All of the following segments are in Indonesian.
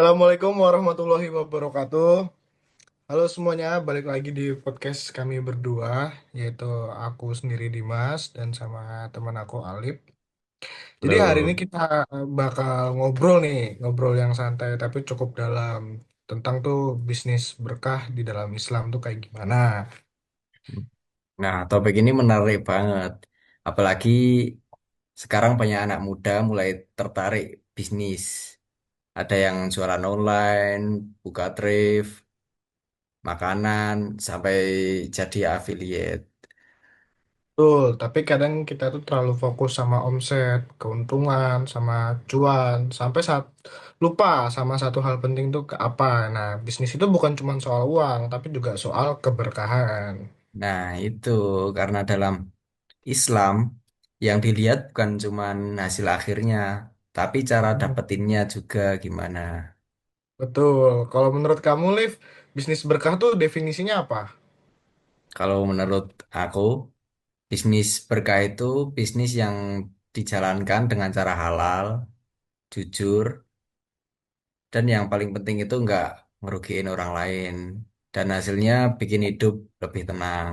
Assalamualaikum warahmatullahi wabarakatuh. Halo semuanya, balik lagi di podcast kami berdua, yaitu aku sendiri Dimas dan sama teman aku Alip. Jadi hari ini Loh, kita bakal ngobrol nih, ngobrol yang santai tapi cukup dalam tentang tuh bisnis berkah di dalam Islam tuh kayak gimana. nah topik ini menarik banget. Apalagi sekarang banyak anak muda mulai tertarik bisnis. Ada yang jualan online, buka thrift, makanan, sampai jadi affiliate. Betul, tapi kadang kita tuh terlalu fokus sama omset, keuntungan, sama cuan, sampai saat lupa sama satu hal penting tuh ke apa. Nah, bisnis itu bukan cuma soal uang, tapi juga soal keberkahan. Nah, itu karena dalam Islam yang dilihat bukan cuman hasil akhirnya, tapi cara Hmm, dapetinnya juga gimana. betul. Kalau menurut kamu, Liv, bisnis berkah tuh definisinya apa? Kalau menurut aku, bisnis berkah itu bisnis yang dijalankan dengan cara halal, jujur, dan yang paling penting itu nggak ngerugiin orang lain. Dan hasilnya bikin hidup lebih tenang.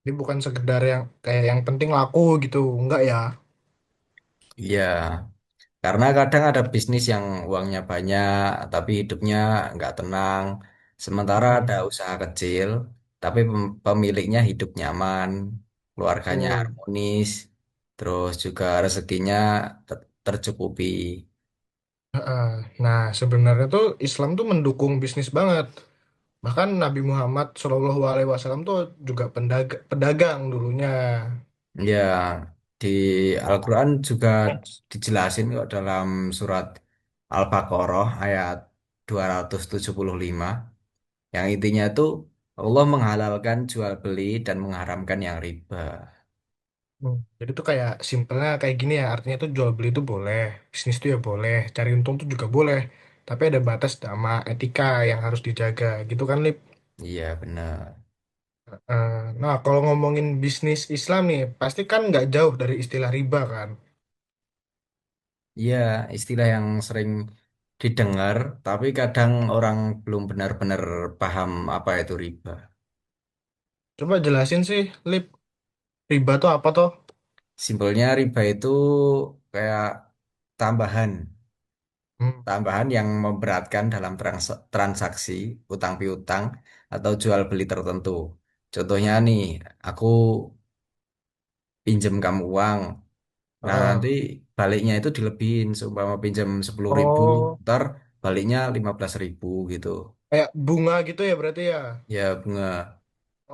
Ini bukan sekedar yang kayak yang penting laku gitu, enggak ya? Iya, karena kadang ada bisnis yang uangnya banyak, tapi hidupnya nggak tenang. Sementara ada Hmm, usaha kecil, tapi pemiliknya hidup nyaman, keluarganya betul. harmonis, terus juga rezekinya tercukupi. Heeh. Nah, sebenarnya tuh Islam tuh mendukung bisnis banget. Bahkan Nabi Muhammad SAW tuh juga pedagang dulunya. Ya, di Al-Quran juga dijelasin kok dalam surat Al-Baqarah ayat 275 yang intinya itu Allah menghalalkan jual beli dan mengharamkan yang riba. Jadi tuh kayak simpelnya kayak gini ya, artinya tuh jual beli tuh boleh, bisnis tuh ya boleh, cari untung tuh juga boleh. Tapi ada batas sama etika yang harus dijaga, gitu kan, Lip? Iya benar. Nah, kalau ngomongin bisnis Islam nih, pasti kan nggak jauh dari istilah riba kan? Iya, istilah yang sering didengar tapi kadang orang belum benar-benar paham apa itu riba. Coba jelasin sih, Lip, riba tuh apa tuh? Simpelnya riba itu kayak tambahan Hmm. tambahan yang memberatkan dalam transaksi utang piutang atau jual beli tertentu. Contohnya nih, aku pinjem kamu uang. Nah, nanti Heeh. baliknya itu dilebihin. Seumpama pinjam 10.000, Oh, ntar baliknya 15.000 gitu. kayak bunga gitu ya berarti ya? Ya, bunga.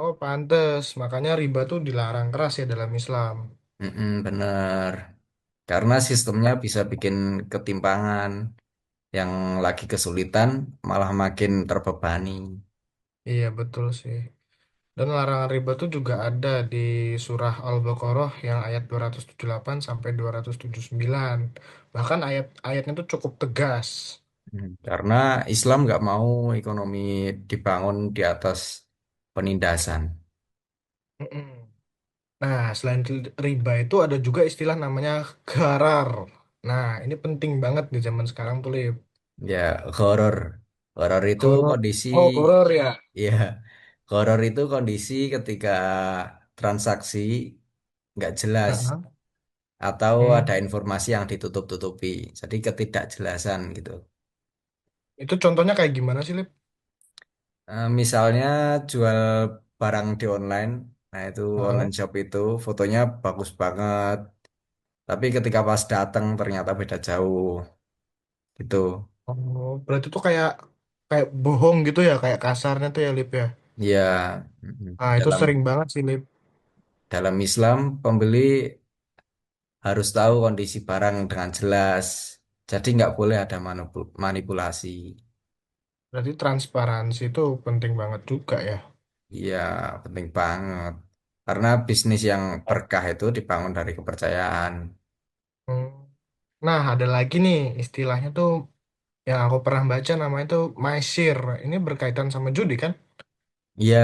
Oh, pantes. Makanya riba tuh dilarang keras ya dalam Islam. Mm-mm, bener. Karena sistemnya bisa bikin ketimpangan. Yang lagi kesulitan malah makin terbebani. Iya, betul sih. Dan larangan riba itu juga ada di surah Al-Baqarah yang ayat 278 sampai 279. Bahkan ayat-ayatnya itu cukup tegas. Karena Islam nggak mau ekonomi dibangun di atas penindasan. Mm-mm. Nah, selain riba itu ada juga istilah namanya gharar. Nah, ini penting banget di zaman sekarang tuh, Lip. Ya, horor. Horor itu Gharar. kondisi, Oh, gharar ya. ya, horor itu kondisi ketika transaksi nggak jelas Heeh. atau ada Hmm. informasi yang ditutup-tutupi. Jadi ketidakjelasan gitu. Itu contohnya kayak gimana sih, Lip? Misalnya jual barang di online, nah itu Heeh. online shop itu fotonya bagus banget, tapi ketika pas datang ternyata beda jauh gitu. Oh, berarti tuh kayak kayak bohong gitu ya, kayak kasarnya tuh ya, Lip ya. Ya, Nah, itu dalam sering banget sih, Lip. dalam Islam pembeli harus tahu kondisi barang dengan jelas. Jadi nggak boleh ada manipulasi. Berarti transparansi itu penting banget juga ya. Iya, penting banget. Karena bisnis yang berkah itu dibangun dari kepercayaan. Hmm. Nah, ada lagi nih istilahnya tuh yang aku pernah baca namanya tuh maisir. Ini berkaitan sama judi kan? Iya,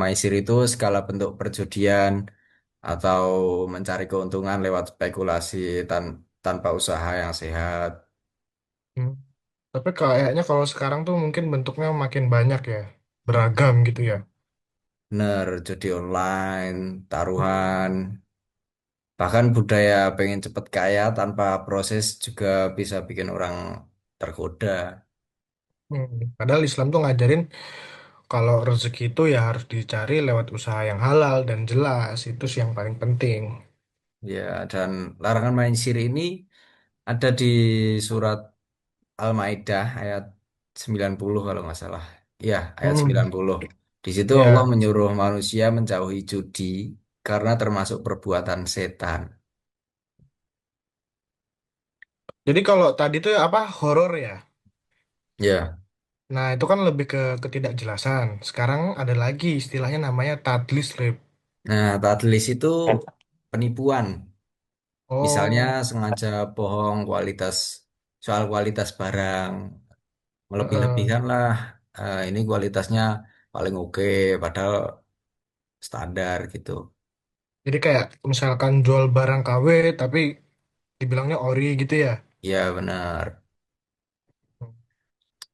maisir itu segala bentuk perjudian atau mencari keuntungan lewat spekulasi tanpa usaha yang sehat. Hmm. Tapi kayaknya kalau sekarang tuh mungkin bentuknya makin banyak ya, beragam gitu ya. Bener, judi online, taruhan, bahkan budaya pengen cepet kaya tanpa proses juga bisa bikin orang tergoda. Padahal Islam tuh ngajarin kalau rezeki itu ya harus dicari lewat usaha yang halal dan jelas, itu sih yang paling penting. Ya, dan larangan main sihir ini ada di surat Al-Maidah ayat 90 kalau nggak salah. Iya, ayat Hmm, 90. Di situ Allah ya. menyuruh manusia menjauhi judi karena termasuk perbuatan setan. Jadi kalau tadi tuh apa horor ya? Ya. Nah, itu kan lebih ke ketidakjelasan. Sekarang ada lagi istilahnya namanya tadlis, Lip. Nah, tadlis itu penipuan. Misalnya Oh, sengaja bohong soal kualitas barang, heeh. melebih-lebihkan lah. Ini kualitasnya paling oke, padahal standar gitu. Jadi kayak misalkan jual barang KW tapi dibilangnya ori gitu ya. Ya benar.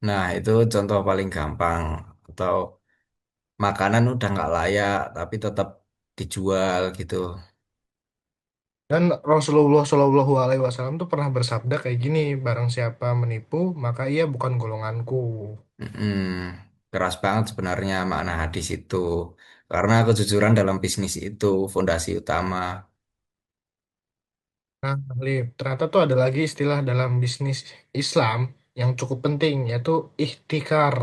Nah, itu contoh paling gampang. Atau makanan udah nggak layak, tapi tetap dijual gitu. Dan Rasulullah Shallallahu Alaihi Wasallam tuh pernah bersabda kayak gini, barang siapa menipu, maka ia bukan golonganku. Mm-mm. Keras banget sebenarnya makna hadis itu. Karena kejujuran dalam bisnis itu fondasi utama. Nah, Lip, ternyata tuh ada lagi istilah dalam bisnis Islam yang cukup penting, yaitu ihtikar.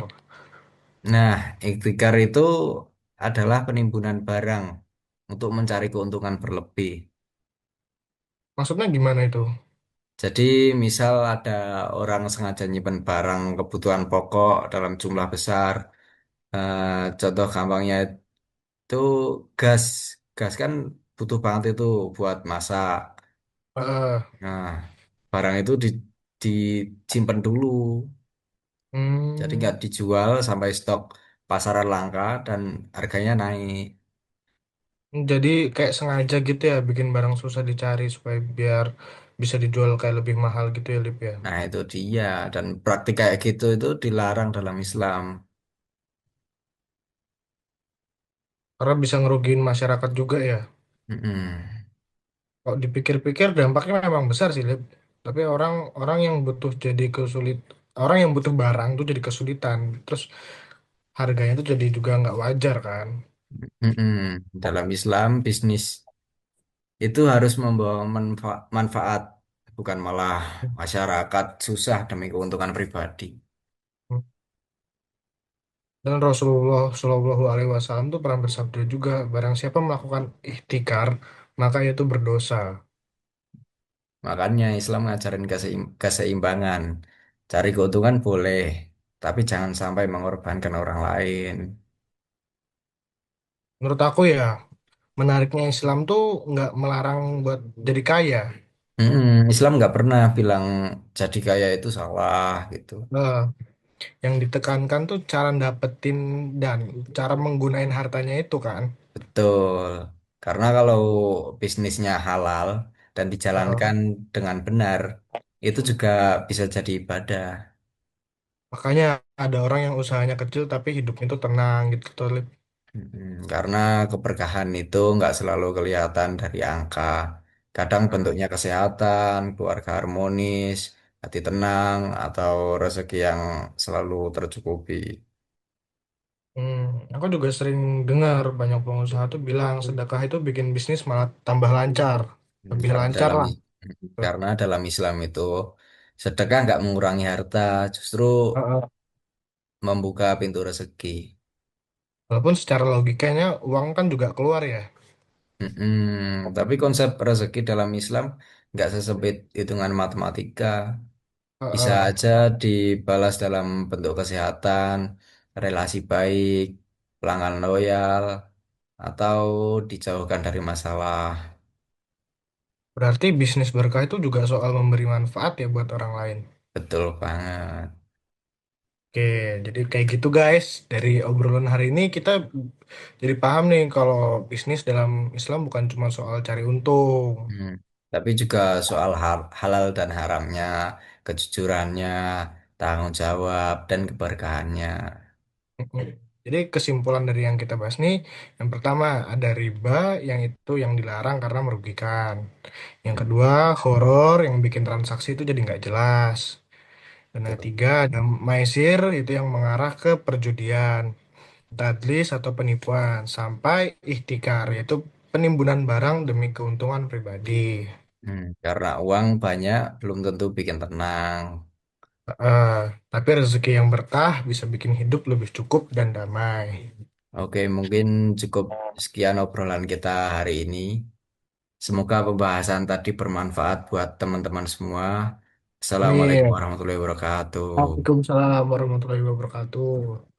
Nah, ikhtikar itu adalah penimbunan barang untuk mencari keuntungan berlebih. Maksudnya gimana itu? Jadi, misal ada orang sengaja nyimpen barang kebutuhan pokok dalam jumlah besar. Eh, contoh gampangnya itu gas. Gas kan butuh banget itu buat masak. Heeh. Nah, barang itu disimpan dulu. Jadi Hmm, nggak dijual sampai stok pasaran langka dan harganya naik. jadi kayak sengaja gitu ya bikin barang susah dicari supaya biar bisa dijual kayak lebih mahal gitu ya, Lip ya. Nah, itu dia. Dan praktik kayak gitu itu dilarang dalam Islam. Karena bisa ngerugiin masyarakat juga ya. Mm-mm. Kalau dipikir-pikir dampaknya memang besar sih, Lip. Tapi orang orang yang butuh jadi orang yang butuh barang tuh jadi kesulitan. Terus harganya tuh jadi juga nggak wajar kan. Mm-mm. Dalam Islam, bisnis itu harus membawa manfaat, bukan malah masyarakat susah demi keuntungan pribadi. Dan Rasulullah Shallallahu Alaihi Wasallam tuh pernah bersabda juga, barang siapa melakukan ihtikar, maka ia itu berdosa. Makanya Islam ngajarin keseimbangan. Cari keuntungan boleh, tapi jangan sampai mengorbankan orang lain. Menurut aku ya, menariknya Islam tuh nggak melarang buat jadi kaya. Islam nggak pernah bilang jadi kaya itu salah gitu. Nah, yang ditekankan tuh cara dapetin dan cara menggunakan hartanya itu kan. Betul. Karena kalau bisnisnya halal dan Heeh. dijalankan dengan benar, itu juga bisa jadi ibadah. Makanya ada orang yang usahanya kecil tapi hidupnya tuh tenang gitu tuh, Lip. Karena keberkahan itu nggak selalu kelihatan dari angka. Kadang Nah, bentuknya kesehatan, keluarga harmonis, hati tenang, atau rezeki yang selalu tercukupi. hmm, aku juga sering dengar banyak pengusaha tuh bilang sedekah itu bikin bisnis malah tambah lancar, lebih Karena lancar lah. karena dalam Islam itu sedekah nggak mengurangi harta, justru Heeh. membuka pintu rezeki. Walaupun secara logikanya uang kan juga keluar ya. Tapi konsep rezeki dalam Islam nggak sesempit hitungan matematika. Bisa Heeh. aja dibalas dalam bentuk kesehatan, relasi baik, pelanggan loyal, atau dijauhkan dari masalah. Berarti bisnis berkah itu juga soal memberi manfaat ya buat orang lain. Betul banget. Oke, jadi kayak gitu guys. Dari obrolan hari ini kita jadi paham nih kalau bisnis dalam Islam bukan cuma soal cari untung. Hmm. Tapi juga soal halal dan haramnya, kejujurannya, tanggung jawab, dan keberkahannya. Mm-mm. Jadi kesimpulan dari yang kita bahas nih, yang pertama ada riba yang itu yang dilarang karena merugikan. Yang kedua horor yang bikin transaksi itu jadi nggak jelas. Dan yang Betul. ketiga ada maisir itu yang mengarah ke perjudian, tadlis atau penipuan, sampai ihtikar yaitu penimbunan barang demi keuntungan pribadi. Karena uang banyak belum tentu bikin tenang. Eh, tapi rezeki yang berkah bisa bikin hidup lebih cukup dan damai. Oke, mungkin cukup sekian obrolan kita hari ini. Semoga pembahasan tadi bermanfaat buat teman-teman semua. Assalamualaikum Amin. warahmatullahi wabarakatuh. Waalaikumsalam warahmatullahi wabarakatuh.